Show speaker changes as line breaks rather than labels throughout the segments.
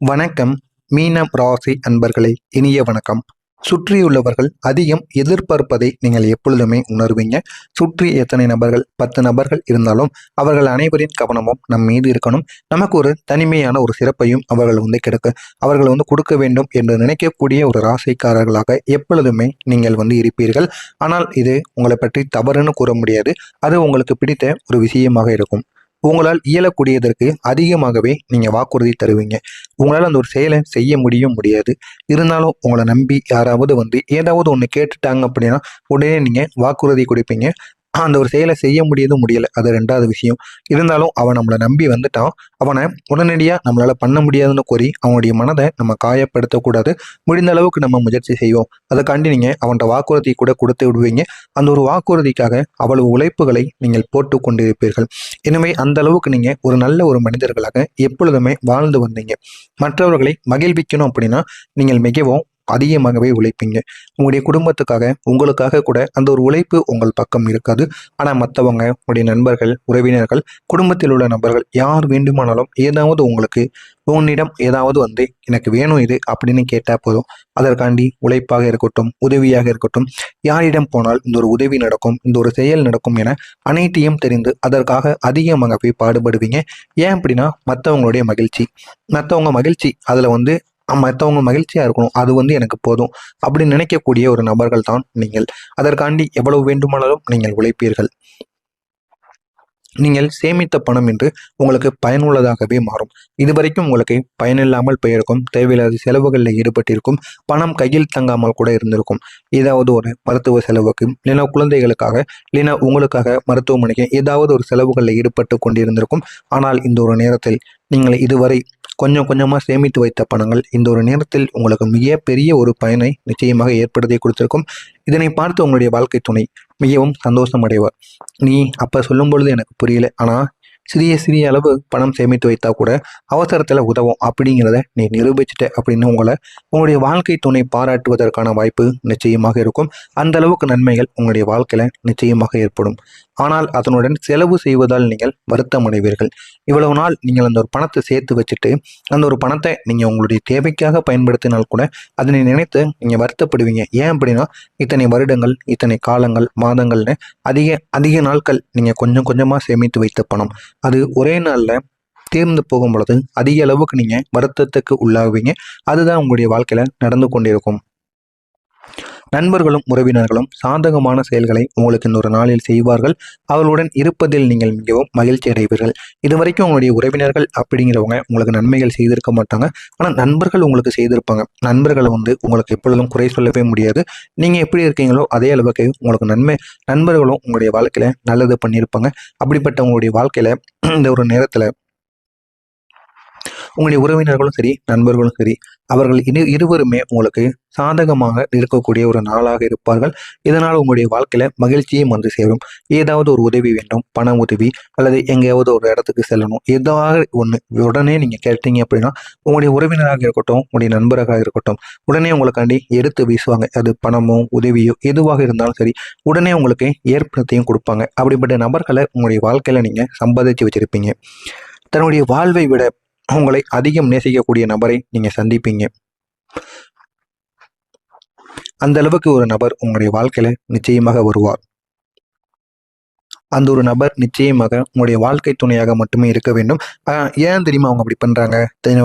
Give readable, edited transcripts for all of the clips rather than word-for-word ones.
வணக்கம். மீனம் ராசி அன்பர்களே, இனிய வணக்கம். சுற்றியுள்ளவர்கள் அதிகம் எதிர்பார்ப்பதை நீங்கள் எப்பொழுதுமே உணர்வீங்க. சுற்றி எத்தனை நபர்கள், 10 நபர்கள் இருந்தாலும் அவர்கள் அனைவரின் கவனமும் நம் மீது இருக்கணும். நமக்கு ஒரு தனிமையான ஒரு சிறப்பையும் அவர்கள் கொடுக்க வேண்டும் என்று நினைக்கக்கூடிய ஒரு ராசிக்காரர்களாக எப்பொழுதுமே நீங்கள் இருப்பீர்கள். ஆனால் இது உங்களை பற்றி தவறுன்னு கூற முடியாது. அது உங்களுக்கு பிடித்த ஒரு விஷயமாக இருக்கும். உங்களால் இயலக்கூடியதற்கு அதிகமாகவே நீங்க வாக்குறுதி தருவீங்க. உங்களால் அந்த ஒரு செயலை செய்ய முடியாது. இருந்தாலும் உங்களை நம்பி யாராவது ஏதாவது ஒன்று கேட்டுட்டாங்க அப்படின்னா உடனே நீங்க வாக்குறுதி கொடுப்பீங்க. அந்த ஒரு செயலை செய்ய முடியல. அது 2வது விஷயம். இருந்தாலும் அவன் நம்மளை நம்பி வந்துட்டான். அவனை உடனடியாக நம்மளால பண்ண முடியாதுன்னு கூறி அவனுடைய மனதை நம்ம காயப்படுத்தக்கூடாது. முடிந்த அளவுக்கு நம்ம முயற்சி செய்வோம். அதுக்காண்டி நீங்க அவன்கிட்ட வாக்குறுதி கூட கொடுத்து விடுவீங்க. அந்த ஒரு வாக்குறுதிக்காக அவ்வளவு உழைப்புகளை நீங்கள் போட்டு கொண்டிருப்பீர்கள். எனவே அந்த அளவுக்கு நீங்க ஒரு நல்ல ஒரு மனிதர்களாக எப்பொழுதுமே வாழ்ந்து வந்தீங்க. மற்றவர்களை மகிழ்விக்கணும் அப்படின்னா நீங்கள் மிகவும் அதிகமாகவே உழைப்பீங்க. உங்களுடைய குடும்பத்துக்காக, உங்களுக்காக கூட அந்த ஒரு உழைப்பு உங்கள் பக்கம் இருக்காது. ஆனால் மற்றவங்க, உங்களுடைய நண்பர்கள், உறவினர்கள், குடும்பத்தில் உள்ள நபர்கள் யார் வேண்டுமானாலும் ஏதாவது உன்னிடம் ஏதாவது எனக்கு வேணும் இது அப்படின்னு கேட்டால் போதும். அதற்காண்டி உழைப்பாக இருக்கட்டும், உதவியாக இருக்கட்டும், யாரிடம் போனால் இந்த ஒரு உதவி நடக்கும், இந்த ஒரு செயல் நடக்கும் என அனைத்தையும் தெரிந்து அதற்காக அதிகமாகவே பாடுபடுவீங்க. ஏன் அப்படின்னா மற்றவங்க மகிழ்ச்சி அதில் மற்றவங்க மகிழ்ச்சியா இருக்கணும். அது எனக்கு போதும் அப்படின்னு நினைக்கக்கூடிய ஒரு நபர்கள் தான் நீங்கள். அதற்காண்டி எவ்வளவு வேண்டுமானாலும் நீங்கள் உழைப்பீர்கள். நீங்கள் சேமித்த பணம் என்று உங்களுக்கு பயனுள்ளதாகவே மாறும். இதுவரைக்கும் உங்களுக்கு பயனில்லாமல் போயிருக்கும். தேவையில்லாத செலவுகளில் ஈடுபட்டிருக்கும். பணம் கையில் தங்காமல் கூட இருந்திருக்கும். ஏதாவது ஒரு மருத்துவ செலவுக்கு, இல்லைனா குழந்தைகளுக்காக, இல்லைனா உங்களுக்காக மருத்துவமனைக்கு ஏதாவது ஒரு செலவுகளில் ஈடுபட்டு கொண்டிருந்திருக்கும். ஆனால் இந்த ஒரு நேரத்தில் நீங்கள் இதுவரை கொஞ்சம் கொஞ்சமாக சேமித்து வைத்த பணங்கள் இந்த ஒரு நேரத்தில் உங்களுக்கு மிக பெரிய ஒரு பயனை நிச்சயமாக ஏற்படுத்தி கொடுத்திருக்கும். இதனை பார்த்து உங்களுடைய வாழ்க்கை துணை மிகவும் சந்தோஷம் அடைவார். நீ அப்போ சொல்லும் பொழுது எனக்கு புரியல, ஆனால் சிறிய அளவு பணம் சேமித்து வைத்தா கூட அவசரத்தில் உதவும் அப்படிங்கிறத நீ நிரூபிச்சிட்ட அப்படின்னு உங்களுடைய வாழ்க்கை துணை பாராட்டுவதற்கான வாய்ப்பு நிச்சயமாக இருக்கும். அந்த அளவுக்கு நன்மைகள் உங்களுடைய வாழ்க்கையில நிச்சயமாக ஏற்படும். ஆனால் அதனுடன் செலவு செய்வதால் நீங்கள் வருத்தம் அடைவீர்கள். இவ்வளவு நாள் நீங்கள் அந்த ஒரு பணத்தை சேர்த்து வச்சுட்டு அந்த ஒரு பணத்தை நீங்கள் உங்களுடைய தேவைக்காக பயன்படுத்தினால் கூட அதனை நினைத்து நீங்கள் வருத்தப்படுவீங்க. ஏன் அப்படின்னா இத்தனை வருடங்கள், இத்தனை காலங்கள், மாதங்கள்னு அதிக நாட்கள் நீங்கள் கொஞ்சம் கொஞ்சமாக சேமித்து வைத்த பணம் அது ஒரே நாளில் தீர்ந்து போகும் பொழுது அதிக அளவுக்கு நீங்கள் வருத்தத்துக்கு உள்ளாகுவீங்க. அதுதான் உங்களுடைய வாழ்க்கையில் நடந்து கொண்டிருக்கும். நண்பர்களும் உறவினர்களும் சாதகமான செயல்களை உங்களுக்கு இந்த ஒரு நாளில் செய்வார்கள். அவர்களுடன் இருப்பதில் நீங்கள் மிகவும் மகிழ்ச்சி அடைவீர்கள். இதுவரைக்கும் உங்களுடைய உறவினர்கள் அப்படிங்கிறவங்க உங்களுக்கு நன்மைகள் செய்திருக்க மாட்டாங்க. ஆனால் நண்பர்கள் உங்களுக்கு செய்திருப்பாங்க. நண்பர்களை உங்களுக்கு எப்பொழுதும் குறை சொல்லவே முடியாது. நீங்கள் எப்படி இருக்கீங்களோ அதே அளவுக்கு உங்களுக்கு நண்பர்களும் உங்களுடைய வாழ்க்கையில நல்லது பண்ணியிருப்பாங்க. அப்படிப்பட்ட உங்களுடைய வாழ்க்கையில இந்த ஒரு நேரத்தில் உங்களுடைய உறவினர்களும் சரி, நண்பர்களும் சரி, அவர்கள் இருவருமே உங்களுக்கு சாதகமாக இருக்கக்கூடிய ஒரு நாளாக இருப்பார்கள். இதனால் உங்களுடைய வாழ்க்கையில மகிழ்ச்சியும் சேரும். ஏதாவது ஒரு உதவி வேண்டும், பண உதவி அல்லது எங்கேயாவது ஒரு இடத்துக்கு செல்லணும், ஏதாவது ஒன்று உடனே நீங்க கேட்டீங்க அப்படின்னா உங்களுடைய உறவினராக இருக்கட்டும், உங்களுடைய நண்பராக இருக்கட்டும், உடனே உங்களுக்காண்டி எடுத்து வீசுவாங்க. அது பணமோ உதவியோ எதுவாக இருந்தாலும் சரி, உடனே உங்களுக்கு ஏற்படுத்தியும் கொடுப்பாங்க. அப்படிப்பட்ட நபர்களை உங்களுடைய வாழ்க்கையில நீங்க சம்பாதிச்சு வச்சிருப்பீங்க. தன்னுடைய வாழ்வை விட உங்களை அதிகம் நேசிக்கக்கூடிய நபரை நீங்க சந்திப்பீங்க. அந்த அளவுக்கு ஒரு நபர் உங்களுடைய வாழ்க்கையில நிச்சயமாக வருவார். அந்த ஒரு நபர் நிச்சயமாக உங்களுடைய வாழ்க்கை துணையாக மட்டுமே இருக்க வேண்டும். ஏன் தெரியுமா அவங்க அப்படி பண்றாங்க?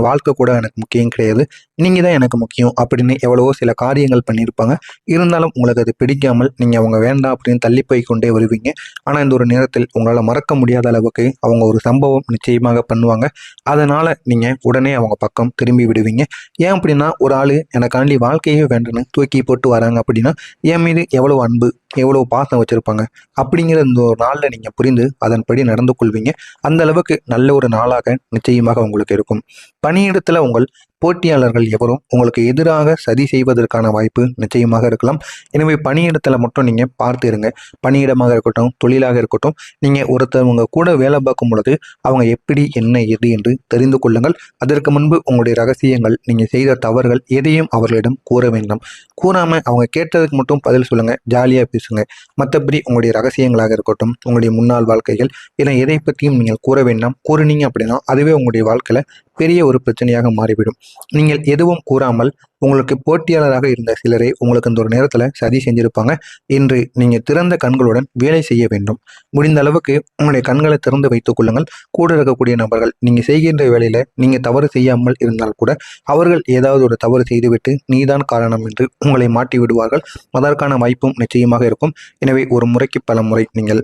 வாழ்க்கை கூட எனக்கு முக்கியம் கிடையாது, நீங்க தான் எனக்கு முக்கியம் அப்படின்னு எவ்வளவோ சில காரியங்கள் பண்ணியிருப்பாங்க. இருந்தாலும் உங்களுக்கு அது பிடிக்காமல் நீங்க அவங்க வேண்டாம் அப்படின்னு தள்ளி போய் கொண்டே வருவீங்க. ஆனா இந்த ஒரு நேரத்தில் உங்களால் மறக்க முடியாத அளவுக்கு அவங்க ஒரு சம்பவம் நிச்சயமாக பண்ணுவாங்க. அதனால நீங்க உடனே அவங்க பக்கம் திரும்பி விடுவீங்க. ஏன் அப்படின்னா ஒரு ஆளு எனக்காண்டி வாழ்க்கையே வேண்டுன்னு தூக்கி போட்டு வராங்க அப்படின்னா என் மீது எவ்வளவு அன்பு, எவ்வளவு பாசம் வச்சிருப்பாங்க அப்படிங்கிற இந்த ஒரு நாளில் நீங்கள் புரிந்து அதன்படி நடந்து கொள்வீங்க. அந்த அளவுக்கு நல்ல ஒரு நாளாக நிச்சயமாக உங்களுக்கு இருக்கும். பணியிடத்தில் உங்கள் போட்டியாளர்கள் எவரும் உங்களுக்கு எதிராக சதி செய்வதற்கான வாய்ப்பு நிச்சயமாக இருக்கலாம். எனவே பணியிடத்தில் மட்டும் நீங்கள் பார்த்து இருங்க. பணியிடமாக இருக்கட்டும், தொழிலாக இருக்கட்டும், நீங்கள் ஒருத்தவங்க கூட வேலை பார்க்கும் பொழுது அவங்க எப்படி, என்ன, எது என்று தெரிந்து கொள்ளுங்கள். அதற்கு முன்பு உங்களுடைய ரகசியங்கள், நீங்கள் செய்த தவறுகள் எதையும் அவர்களிடம் கூற வேண்டாம். கூறாமல் அவங்க கேட்டதுக்கு மட்டும் பதில் சொல்லுங்கள், ஜாலியாக பேசுங்க. மற்றபடி உங்களுடைய ரகசியங்களாக இருக்கட்டும், உங்களுடைய முன்னாள் வாழ்க்கைகள் என எதை பற்றியும் நீங்கள் கூற வேண்டாம். கூறினீங்க அப்படின்னா அதுவே உங்களுடைய வாழ்க்கையில் பெரிய ஒரு பிரச்சனையாக மாறிவிடும். நீங்கள் எதுவும் கூறாமல் உங்களுக்கு போட்டியாளராக இருந்த சிலரை உங்களுக்கு இந்த ஒரு நேரத்தில் சதி செஞ்சிருப்பாங்க. இன்று நீங்கள் திறந்த கண்களுடன் வேலை செய்ய வேண்டும். முடிந்த அளவுக்கு உங்களுடைய கண்களை திறந்து வைத்துக் கொள்ளுங்கள். கூட இருக்கக்கூடிய நபர்கள் நீங்கள் செய்கின்ற வேலையில் நீங்கள் தவறு செய்யாமல் இருந்தால் கூட அவர்கள் ஏதாவது ஒரு தவறு செய்துவிட்டு நீதான் காரணம் என்று உங்களை மாட்டி விடுவார்கள். அதற்கான வாய்ப்பும் நிச்சயமாக இருக்கும். எனவே ஒரு முறைக்கு பல முறை நீங்கள்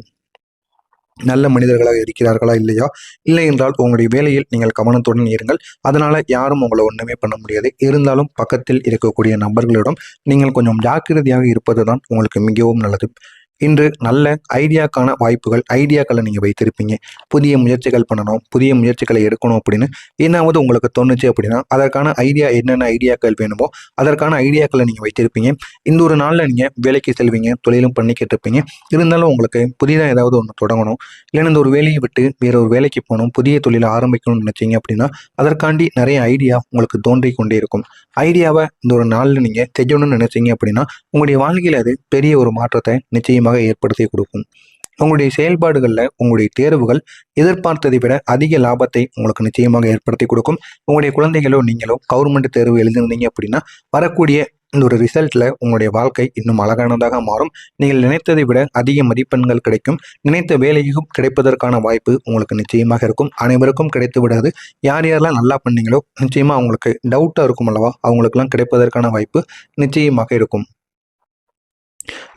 நல்ல மனிதர்களாக இருக்கிறார்களா இல்லையா, இல்லை என்றால் உங்களுடைய வேலையில் நீங்கள் கவனத்துடன் இருங்கள். அதனால யாரும் உங்களை ஒன்றுமே பண்ண முடியாது. இருந்தாலும் பக்கத்தில் இருக்கக்கூடிய நபர்களிடம் நீங்கள் கொஞ்சம் ஜாக்கிரதையாக இருப்பது தான் உங்களுக்கு மிகவும் நல்லது. இன்று நல்ல ஐடியாக்கான ஐடியாக்களை நீங்கள் வைத்திருப்பீங்க. புதிய முயற்சிகள் பண்ணணும், புதிய முயற்சிகளை எடுக்கணும் அப்படின்னு என்னாவது உங்களுக்கு தோணுச்சு அப்படின்னா அதற்கான என்னென்ன ஐடியாக்கள் வேணுமோ அதற்கான ஐடியாக்களை நீங்கள் வைத்திருப்பீங்க. இந்த ஒரு நாளில் நீங்கள் வேலைக்கு செல்வீங்க, தொழிலும் பண்ணிக்கிட்டு இருப்பீங்க. இருந்தாலும் உங்களுக்கு புதிதாக ஏதாவது ஒன்று தொடங்கணும், இல்லைன்னா இந்த ஒரு வேலையை விட்டு வேற ஒரு வேலைக்கு போகணும், புதிய தொழிலை ஆரம்பிக்கணும்னு நினைச்சீங்க அப்படின்னா அதற்காண்டி நிறைய ஐடியா உங்களுக்கு தோன்றி கொண்டே இருக்கும். ஐடியாவை இந்த ஒரு நாளில் நீங்கள் செய்யணும்னு நினைச்சீங்க அப்படின்னா உங்களுடைய வாழ்க்கையில் அது பெரிய ஒரு மாற்றத்தை நிச்சயமாக ஏற்படுத்தி கொடுக்கும். உங்களுடைய செயல்பாடுகளில் உங்களுடைய தேர்வுகள் எதிர்பார்த்ததை விட அதிக லாபத்தை உங்களுக்கு நிச்சயமாக ஏற்படுத்தி கொடுக்கும். உங்களுடைய குழந்தைகளோ நீங்களோ கவர்மெண்ட் தேர்வு எழுதிருந்தீங்க அப்படின்னா வரக்கூடிய இந்த ஒரு ரிசல்ட்ல உங்களுடைய வாழ்க்கை இன்னும் அழகானதாக மாறும். நீங்கள் நினைத்ததை விட அதிக மதிப்பெண்கள் கிடைக்கும். நினைத்த வேலையும் கிடைப்பதற்கான வாய்ப்பு உங்களுக்கு நிச்சயமாக இருக்கும். அனைவருக்கும் கிடைத்து விடாது. யார் யாரெல்லாம் நல்லா பண்ணீங்களோ நிச்சயமா அவங்களுக்கு டவுட்டாக இருக்கும் அல்லவா, அவங்களுக்கெல்லாம் கிடைப்பதற்கான வாய்ப்பு நிச்சயமாக இருக்கும்.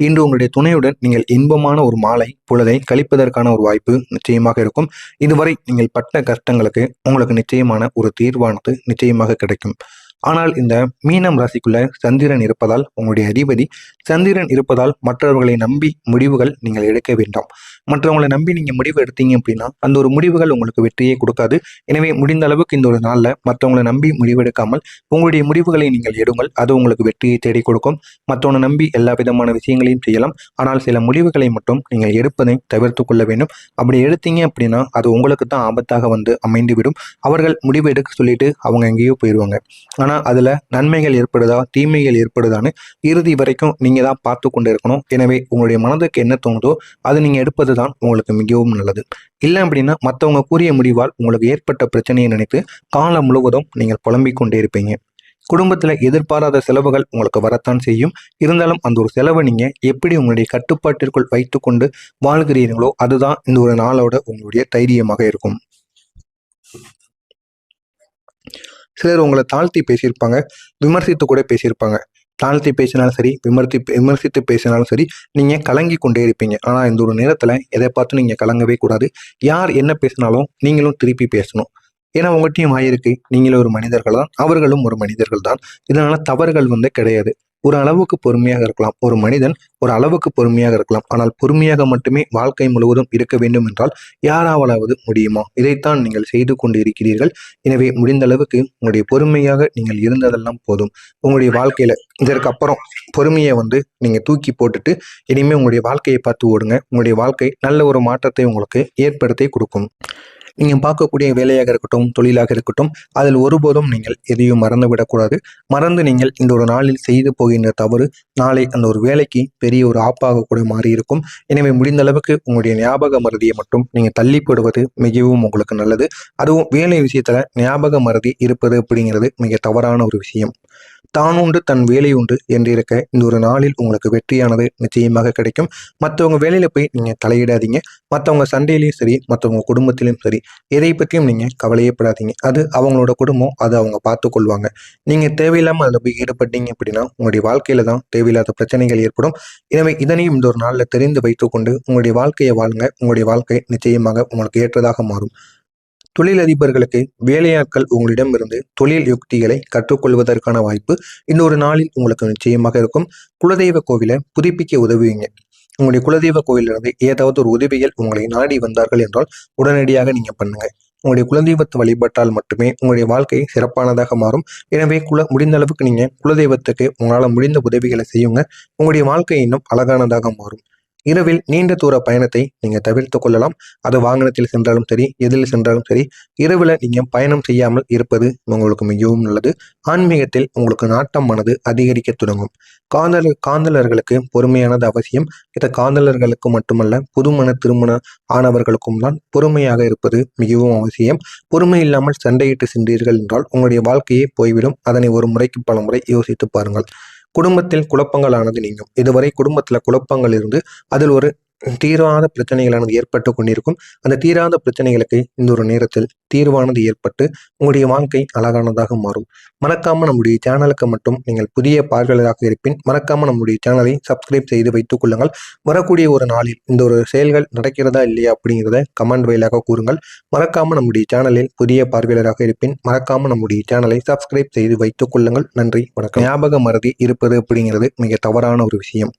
இன்று உங்களுடைய துணையுடன் நீங்கள் இன்பமான ஒரு மாலை பொழுதை கழிப்பதற்கான ஒரு வாய்ப்பு நிச்சயமாக இருக்கும். இதுவரை நீங்கள் பட்ட கஷ்டங்களுக்கு உங்களுக்கு நிச்சயமான ஒரு தீர்வானது நிச்சயமாக கிடைக்கும். ஆனால் இந்த மீனம் ராசிக்குள்ள சந்திரன் இருப்பதால் உங்களுடைய அதிபதி சந்திரன் இருப்பதால் மற்றவர்களை நம்பி முடிவுகள் நீங்கள் எடுக்க வேண்டாம். மற்றவங்களை நம்பி நீங்கள் முடிவு எடுத்தீங்க அப்படின்னா அந்த ஒரு முடிவுகள் உங்களுக்கு வெற்றியை கொடுக்காது. எனவே முடிந்த அளவுக்கு இந்த ஒரு நாளில் மற்றவங்களை நம்பி முடிவெடுக்காமல் உங்களுடைய முடிவுகளை நீங்கள் எடுங்கள். அது உங்களுக்கு வெற்றியை தேடி கொடுக்கும். மற்றவனை நம்பி எல்லா விதமான விஷயங்களையும் செய்யலாம். ஆனால் சில முடிவுகளை மட்டும் நீங்கள் எடுப்பதை தவிர்த்து கொள்ள வேண்டும். அப்படி எடுத்தீங்க அப்படின்னா அது உங்களுக்கு தான் ஆபத்தாக வந்து அமைந்துவிடும். அவர்கள் முடிவு எடுக்க சொல்லிட்டு அவங்க எங்கேயோ போயிடுவாங்க. ஆனால் அதில் நன்மைகள் ஏற்படுதா தீமைகள் ஏற்படுதான்னு இறுதி வரைக்கும் நீங்கள் தான் பார்த்து கொண்டு இருக்கணும். எனவே உங்களுடைய மனதுக்கு என்ன தோணுதோ அது நீங்கள் எடுப்பது தான் உங்களுக்கு மிகவும் நல்லது. இல்லை அப்படின்னா மற்றவங்க கூறிய முடிவால் உங்களுக்கு ஏற்பட்ட பிரச்சனையை நினைத்து காலம் முழுவதும் நீங்கள் புலம்பிக் கொண்டே இருப்பீங்க. குடும்பத்தில் எதிர்பாராத செலவுகள் உங்களுக்கு வரத்தான் செய்யும். இருந்தாலும் அந்த ஒரு செலவை நீங்கள் எப்படி உங்களுடைய கட்டுப்பாட்டிற்குள் வைத்து கொண்டு வாழ்கிறீர்களோ அதுதான் இந்த ஒரு நாளோட உங்களுடைய தைரியமாக இருக்கும். சிலர் உங்களை தாழ்த்தி பேசியிருப்பாங்க, விமர்சித்து கூட பேசியிருப்பாங்க. தாழ்த்தி பேசினாலும் சரி, விமர்சித்து பேசினாலும் சரி, நீங்கள் கலங்கி கொண்டே இருப்பீங்க. ஆனால் இந்த ஒரு நேரத்தில் எதை பார்த்து நீங்கள் கலங்கவே கூடாது. யார் என்ன பேசினாலும் நீங்களும் திருப்பி பேசணும். ஏன்னா உங்கள்கிட்டையும் ஆயிருக்கு, நீங்களும் ஒரு மனிதர்கள் தான், அவர்களும் ஒரு மனிதர்கள் தான். இதனால தவறுகள் கிடையாது. ஒரு அளவுக்கு பொறுமையாக இருக்கலாம். ஒரு மனிதன் ஒரு அளவுக்கு பொறுமையாக இருக்கலாம். ஆனால் பொறுமையாக மட்டுமே வாழ்க்கை முழுவதும் இருக்க வேண்டும் என்றால் யாராவது முடியுமா? இதைத்தான் நீங்கள் செய்து கொண்டு இருக்கிறீர்கள். எனவே முடிந்த அளவுக்கு உங்களுடைய பொறுமையாக நீங்கள் இருந்ததெல்லாம் போதும். உங்களுடைய வாழ்க்கையில இதற்கு அப்புறம் பொறுமையை நீங்க தூக்கி போட்டுட்டு இனிமே உங்களுடைய வாழ்க்கையை பார்த்து ஓடுங்க. உங்களுடைய வாழ்க்கை நல்ல ஒரு மாற்றத்தை உங்களுக்கு ஏற்படுத்தி கொடுக்கும். நீங்கள் பார்க்கக்கூடிய வேலையாக இருக்கட்டும், தொழிலாக இருக்கட்டும், அதில் ஒருபோதும் நீங்கள் எதையும் மறந்துவிடக்கூடாது. மறந்து நீங்கள் இந்த ஒரு நாளில் செய்து போகின்ற தவறு நாளை அந்த ஒரு வேலைக்கு பெரிய ஒரு ஆப்பாக கூட மாறி இருக்கும். எனவே முடிந்த அளவுக்கு உங்களுடைய ஞாபக மறதியை மட்டும் நீங்கள் தள்ளி போடுவது மிகவும் உங்களுக்கு நல்லது. அதுவும் வேலை விஷயத்தில் ஞாபக மறதி இருப்பது அப்படிங்கிறது மிக தவறான ஒரு விஷயம். தான் உண்டு தன் வேலை உண்டு என்று இருக்க இந்த ஒரு நாளில் உங்களுக்கு வெற்றியானது நிச்சயமாக கிடைக்கும். மற்றவங்க வேலையில போய் நீங்க தலையிடாதீங்க. மற்றவங்க சண்டையிலையும் சரி, மற்றவங்க குடும்பத்திலையும் சரி, எதை பற்றியும் நீங்க கவலையப்படாதீங்க. அது அவங்களோட குடும்பம், அது அவங்க பார்த்து கொள்வாங்க. நீங்க தேவையில்லாம அதில் போய் ஈடுபட்டீங்க அப்படின்னா உங்களுடைய வாழ்க்கையில தான் தேவையில்லாத பிரச்சனைகள் ஏற்படும். எனவே இதனையும் இந்த ஒரு நாளில் தெரிந்து வைத்துக்கொண்டு உங்களுடைய வாழ்க்கையை வாழுங்க. உங்களுடைய வாழ்க்கை நிச்சயமாக உங்களுக்கு ஏற்றதாக மாறும். தொழிலதிபர்களுக்கு வேலையாட்கள் உங்களிடமிருந்து தொழில் யுக்திகளை கற்றுக்கொள்வதற்கான வாய்ப்பு இன்னொரு நாளில் உங்களுக்கு நிச்சயமாக இருக்கும். குலதெய்வ கோவிலை புதுப்பிக்க உதவுவீங்க. உங்களுடைய குலதெய்வ கோவிலிருந்து ஏதாவது ஒரு உதவிகள் உங்களை நாடி வந்தார்கள் என்றால் உடனடியாக நீங்க பண்ணுங்க. உங்களுடைய குலதெய்வத்தை வழிபட்டால் மட்டுமே உங்களுடைய வாழ்க்கை சிறப்பானதாக மாறும். எனவே முடிந்த அளவுக்கு நீங்க குலதெய்வத்துக்கு உங்களால் முடிந்த உதவிகளை செய்யுங்க. உங்களுடைய வாழ்க்கை இன்னும் அழகானதாக மாறும். இரவில் நீண்ட தூர பயணத்தை நீங்கள் தவிர்த்து கொள்ளலாம். அது வாகனத்தில் சென்றாலும் சரி, எதில் சென்றாலும் சரி, இரவில் நீங்கள் பயணம் செய்யாமல் இருப்பது உங்களுக்கு மிகவும் நல்லது. ஆன்மீகத்தில் உங்களுக்கு நாட்டமானது அதிகரிக்க தொடங்கும். காதலர்களுக்கு பொறுமையானது அவசியம். இது காதலர்களுக்கு மட்டுமல்ல, புதுமண திருமண ஆனவர்களுக்கும் தான் பொறுமையாக இருப்பது மிகவும் அவசியம். பொறுமை இல்லாமல் சண்டையிட்டு சென்றீர்கள் என்றால் உங்களுடைய வாழ்க்கையே போய்விடும். அதனை ஒரு முறைக்கு பல முறை யோசித்து பாருங்கள். குடும்பத்தில் குழப்பங்களானது நீங்கும். இதுவரை குடும்பத்தில் குழப்பங்கள் இருந்து அதில் ஒரு தீராத பிரச்சனைகளானது ஏற்பட்டு கொண்டிருக்கும். அந்த தீராத பிரச்சனைகளுக்கு இந்த ஒரு நேரத்தில் தீர்வானது ஏற்பட்டு உங்களுடைய வாழ்க்கை அழகானதாக மாறும். மறக்காம நம்முடைய சேனலுக்கு மட்டும் நீங்கள் புதிய பார்வையாளராக இருப்பின் மறக்காம நம்முடைய சேனலை சப்ஸ்கிரைப் செய்து வைத்துக் கொள்ளுங்கள். வரக்கூடிய ஒரு நாளில் இந்த ஒரு செயல்கள் நடக்கிறதா இல்லையா அப்படிங்கிறத கமெண்ட் வாயிலாக கூறுங்கள். மறக்காம நம்முடைய சேனலில் புதிய பார்வையாளராக இருப்பின் மறக்காம நம்முடைய சேனலை சப்ஸ்கிரைப் செய்து வைத்துக் கொள்ளுங்கள். நன்றி, வணக்கம். ஞாபக மறதி இருப்பது அப்படிங்கிறது மிக தவறான ஒரு விஷயம்.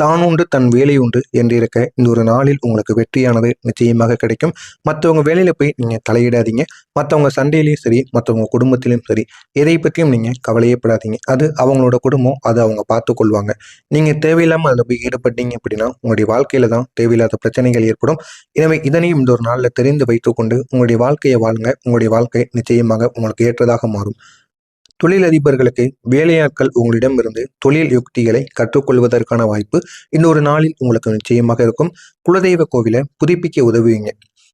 தான் உண்டு தன் வேலை உண்டு என்றிருக்க இந்த ஒரு நாளில் உங்களுக்கு வெற்றியானது நிச்சயமாக கிடைக்கும். மற்றவங்க வேலையில போய் நீங்க தலையிடாதீங்க. மற்றவங்க சண்டையிலையும் சரி, மற்றவங்க குடும்பத்திலையும் சரி, எதை பற்றியும் நீங்க கவலையப்படாதீங்க. அது அவங்களோட குடும்பம், அது அவங்க பார்த்து கொள்வாங்க. நீங்க தேவையில்லாம அதில் போய் ஈடுபட்டீங்க அப்படின்னா உங்களுடைய வாழ்க்கையில தான் தேவையில்லாத பிரச்சனைகள் ஏற்படும். எனவே இதனையும் இந்த ஒரு நாளில் தெரிந்து வைத்துக்கொண்டு உங்களுடைய வாழ்க்கையை வாழுங்க. உங்களுடைய வாழ்க்கை நிச்சயமாக உங்களுக்கு ஏற்றதாக மாறும். தொழிலதிபர்களுக்கு வேலையாட்கள் உங்களிடம் இருந்து தொழில் யுக்திகளை கற்றுக்கொள்வதற்கான வாய்ப்பு இன்னொரு நாளில் உங்களுக்கு நிச்சயமாக இருக்கும். குலதெய்வ கோவிலை புதுப்பிக்க உதவுவீங்க.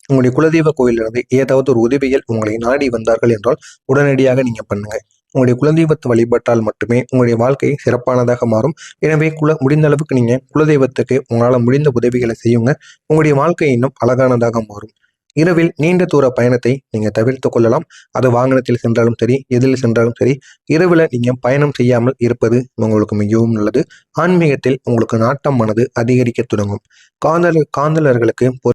உங்களுடைய குலதெய்வ கோவிலிருந்து ஏதாவது ஒரு உதவிகள் உங்களை நாடி வந்தார்கள் என்றால் உடனடியாக நீங்க பண்ணுங்க. உங்களுடைய குலதெய்வத்தை வழிபட்டால் மட்டுமே உங்களுடைய வாழ்க்கை சிறப்பானதாக மாறும். எனவே முடிந்த அளவுக்கு நீங்க குலதெய்வத்துக்கு உங்களால் முடிந்த உதவிகளை செய்யுங்க. உங்களுடைய வாழ்க்கை இன்னும் அழகானதாக மாறும். இரவில் நீண்ட தூர பயணத்தை நீங்கள் தவிர்த்து கொள்ளலாம். அது வாகனத்தில் சென்றாலும் சரி, எதில் சென்றாலும் சரி, இரவில் நீங்கள் பயணம் செய்யாமல் இருப்பது உங்களுக்கு மிகவும் நல்லது. ஆன்மீகத்தில் உங்களுக்கு நாட்டமானது அதிகரிக்க தொடங்கும். காதலர்களுக்கு